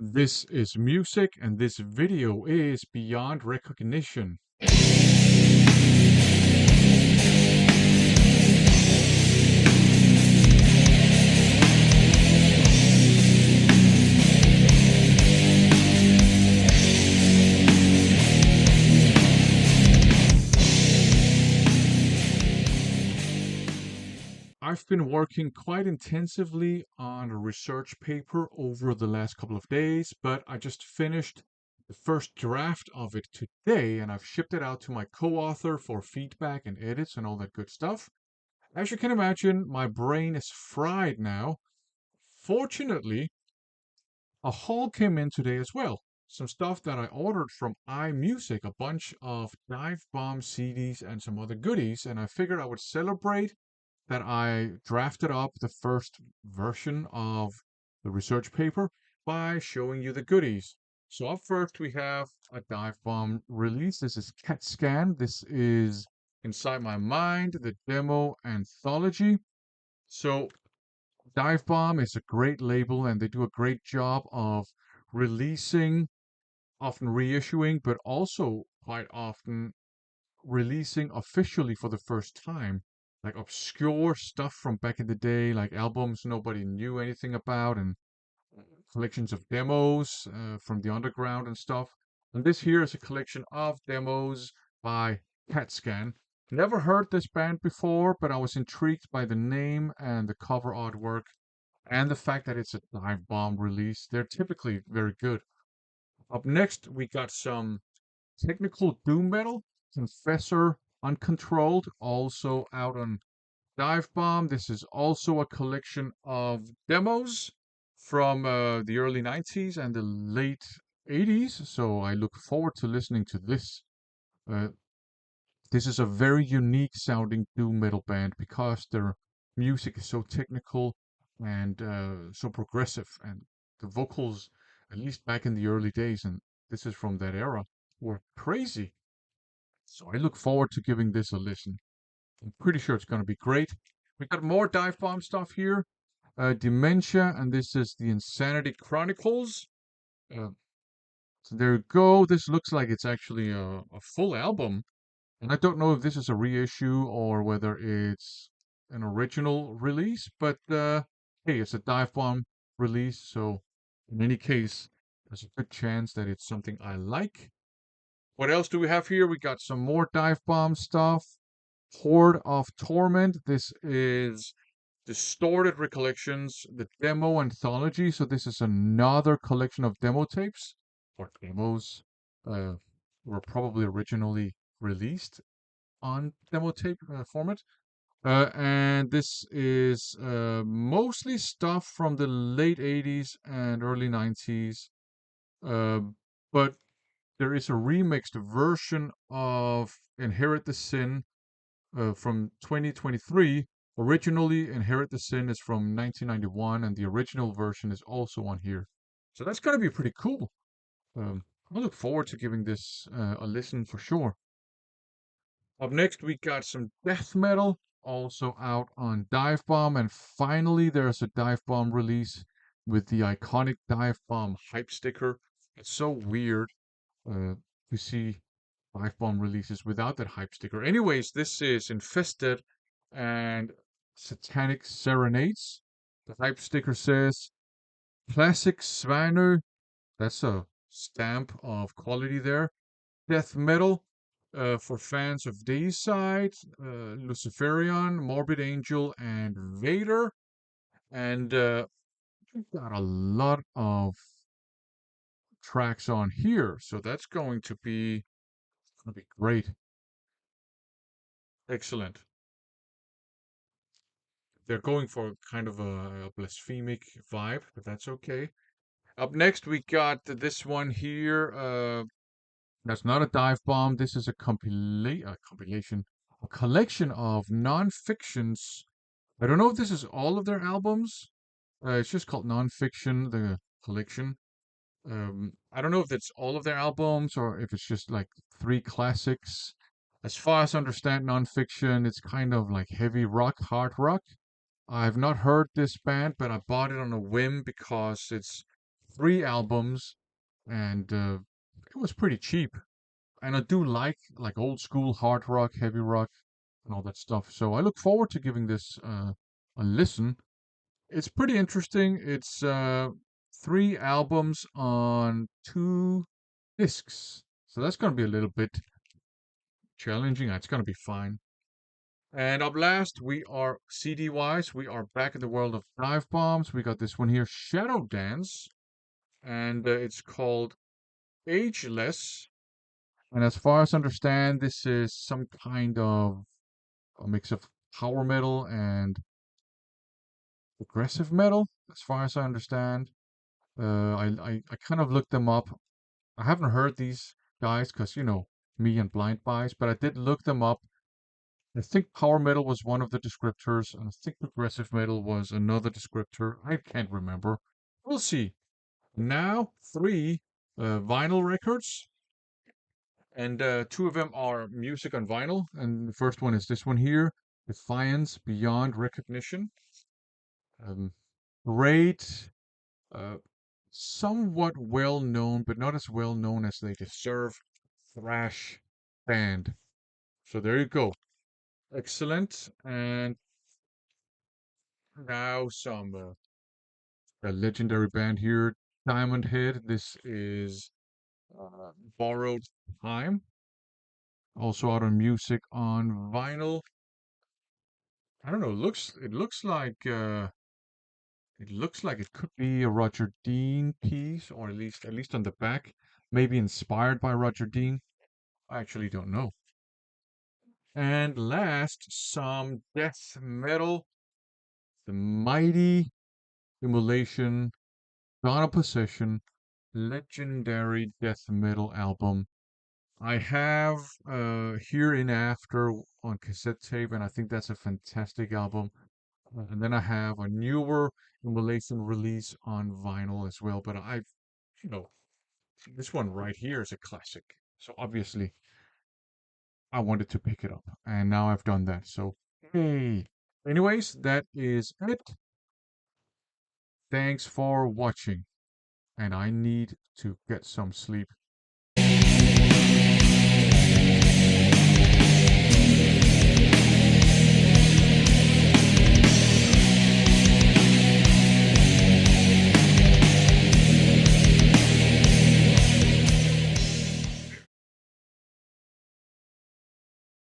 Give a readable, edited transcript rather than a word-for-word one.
This is music, and this video is beyond recognition. I've been working quite intensively on a research paper over the last couple of days, but I just finished the first draft of it today, and I've shipped it out to my co-author for feedback and edits and all that good stuff. As you can imagine, my brain is fried now. Fortunately, a haul came in today as well. Some stuff that I ordered from iMusic, a bunch of Divebomb CDs and some other goodies, and I figured I would celebrate that I drafted up the first version of the research paper by showing you the goodies. So up first we have a Divebomb release. This is CAT Scan. This is Inside My Mind, the demo anthology. So Divebomb is a great label and they do a great job of releasing, often reissuing, but also quite often releasing officially for the first time, like obscure stuff from back in the day, like albums nobody knew anything about, and collections of demos from the underground and stuff. And this here is a collection of demos by CatScan. Never heard this band before, but I was intrigued by the name and the cover artwork and the fact that it's a dive bomb release. They're typically very good. Up next, we got some technical doom metal, Confessor Uncontrolled, also out on Divebomb. This is also a collection of demos from the early 90s and the late 80s, so I look forward to listening to this. Uh, this is a very unique sounding doom metal band because their music is so technical and so progressive, and the vocals, at least back in the early days, and this is from that era, were crazy. So I look forward to giving this a listen. I'm pretty sure it's going to be great. We got more dive bomb stuff here. Dementia, and this is the Insanity Chronicles. Uh, so there you go. This looks like it's actually a full album. And I don't know if this is a reissue or whether it's an original release, but hey, it's a dive bomb release. So in any case, there's a good chance that it's something I like. What else do we have here? We got some more dive bomb stuff. Horde of Torment. This is Distorted Recollections, the demo anthology. So this is another collection of demo tapes or demos. Uh, were probably originally released on demo tape format. And this is mostly stuff from the late 80s and early 90s. Uh, but there is a remixed version of Inherit the Sin from 2023. Originally, Inherit the Sin is from 1991, and the original version is also on here. So that's going to be pretty cool. I look forward to giving this a listen for sure. Up next, we got some death metal, also out on Divebomb, and finally, there's a Divebomb release with the iconic Divebomb hype sticker. It's so weird to see Divebomb releases without that hype sticker. Anyways, this is Infested and Satanic Serenades. The hype sticker says Classic Svaner. That's a stamp of quality there. Death metal for fans of Dayside, Luciferion, Morbid Angel, and Vader. And we've got a lot of tracks on here, so that's going to be great. Excellent. They're going for kind of a blasphemic vibe, but that's okay. Up next, we got this one here. That's not a dive bomb. This is a compilation, a collection of non-fictions. I don't know if this is all of their albums. It's just called Nonfiction, the collection. I don't know if it's all of their albums or if it's just like three classics. As far as I understand, Nonfiction, it's kind of like heavy rock, hard rock. I've not heard this band, but I bought it on a whim because it's three albums, and it was pretty cheap. And I do like old school hard rock, heavy rock, and all that stuff. So I look forward to giving this a listen. It's pretty interesting. It's three albums on two discs. So that's going to be a little bit challenging. It's going to be fine. And up last, we are CD wise. We are back in the world of dive bombs. We got this one here, Shadow Dance, and it's called Ageless. And as far as I understand, this is some kind of a mix of power metal and progressive metal, as far as I understand. I kind of looked them up. I haven't heard these guys because, me and blind buys, but I did look them up. I think power metal was one of the descriptors, and I think progressive metal was another descriptor. I can't remember. We'll see. Now, three vinyl records, and two of them are music on vinyl. And the first one is this one here, Defiance Beyond Recognition. Um, Great, uh, somewhat well known, but not as well known as they deserve, thrash band. So there you go. Excellent. And now some a legendary band here, Diamond Head. This is Borrowed Time. Also out on music on vinyl. I don't know. It looks like it could be a Roger Dean piece, or at least on the back, maybe inspired by Roger Dean. I actually don't know. And last, some death metal, the mighty Immolation, Dawn of Possession, legendary death metal album. I have Here in After on cassette tape, and I think that's a fantastic album. And then I have a newer Immolation release on vinyl as well. But you know, this one right here is a classic. So obviously, I wanted to pick it up, and now I've done that. So, hey. Anyways, that is it. Thanks for watching, and I need to get some sleep.